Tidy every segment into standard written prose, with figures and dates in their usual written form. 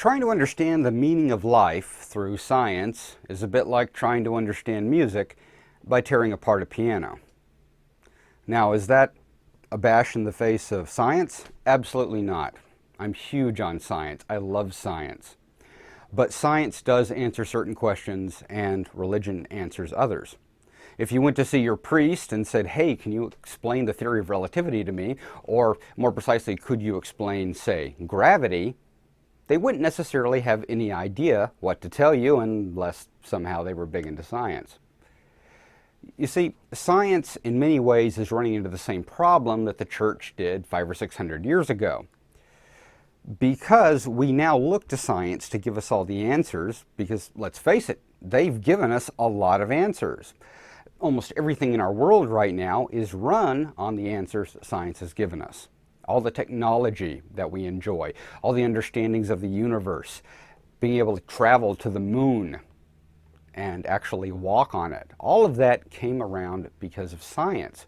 Trying to understand the meaning of life through science is a bit like trying to understand music by tearing apart a piano. Now, is that a bash in the face of science? Absolutely not. I'm huge on science. I love science. But science does answer certain questions and religion answers others. If you went to see your priest and said, hey, can you explain the theory of relativity to me? Or more precisely, could you explain, say, gravity? They wouldn't necessarily have any idea what to tell you unless somehow they were big into science. You see, science in many ways is running into the same problem that the church did 500 or 600 years ago. Because we now look to science to give us all the answers, because let's face it, they've given us a lot of answers. Almost everything in our world right now is run on the answers science has given us. All the technology that we enjoy, all the understandings of the universe, being able to travel to the moon and actually walk on it. All of that came around because of science.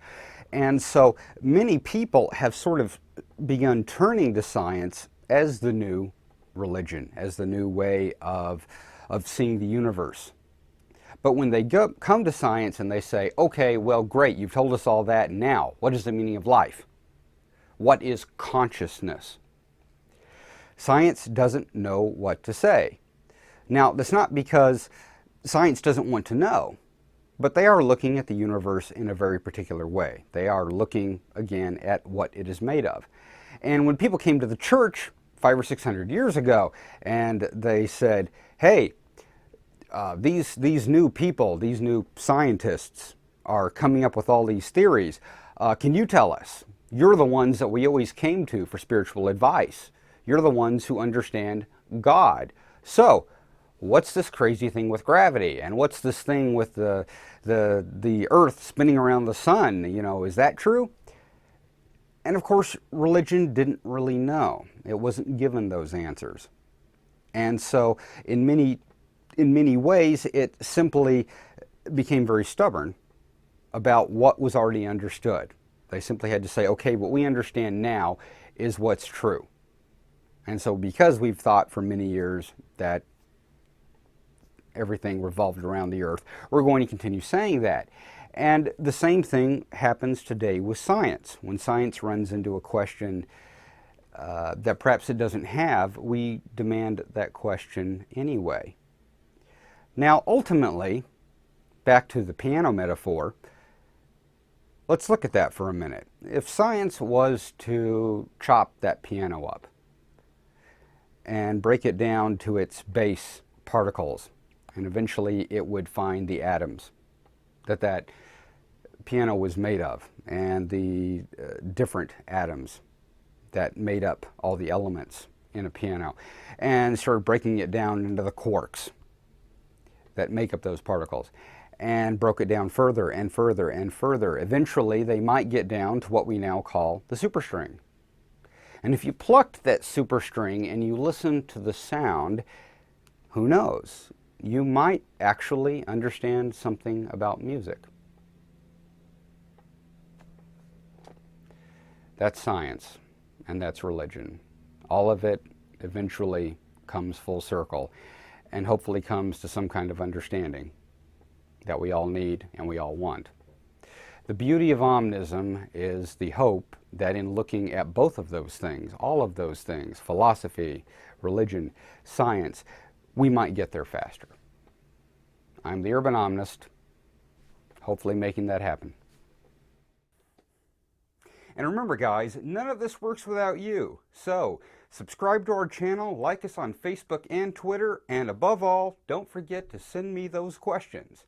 And so many people have sort of begun turning to science as the new religion, as the new way of seeing the universe. But when they come to science and they say, okay, well, great, you've told us all that. Now, what is the meaning of life? What is consciousness? Science doesn't know what to say. Now, that's not because science doesn't want to know, but they are looking at the universe in a very particular way. They are looking, again, at what it is made of. And when people came to the church 500 or 600 years ago and they said, hey, these new people, these new scientists are coming up with all these theories. Can you tell us? You're the ones that we always came to for spiritual advice. You're the ones who understand God. So, what's this crazy thing with gravity? And what's this thing with the earth spinning around the sun? You know, is that true? And of course, religion didn't really know. It wasn't given those answers. And so, in many ways, it simply became very stubborn about what was already understood. They simply had to say, okay, what we understand now is what's true. And so because we've thought for many years that everything revolved around the earth, we're going to continue saying that. And the same thing happens today with science. When science runs into a question that perhaps it doesn't have, we demand that question anyway. Now, ultimately, back to the piano metaphor, let's look at that for a minute. If science was to chop that piano up and break it down to its base particles, and eventually it would find the atoms that piano was made of, and the different atoms that made up all the elements in a piano, and started breaking it down into the quarks that make up those particles, and broke it down further and further and further. Eventually, they might get down to what we now call the superstring. And if you plucked that superstring and you listened to the sound, who knows? You might actually understand something about music. That's science, and that's religion. All of it eventually comes full circle, and hopefully comes to some kind of understanding that we all need and we all want. The beauty of Omnism is the hope that in looking at both of those things, all of those things, philosophy, religion, science, we might get there faster. I'm the Urban Omnist, hopefully making that happen. And remember guys, none of this works without you. So, subscribe to our channel, like us on Facebook and Twitter, and above all, don't forget to send me those questions.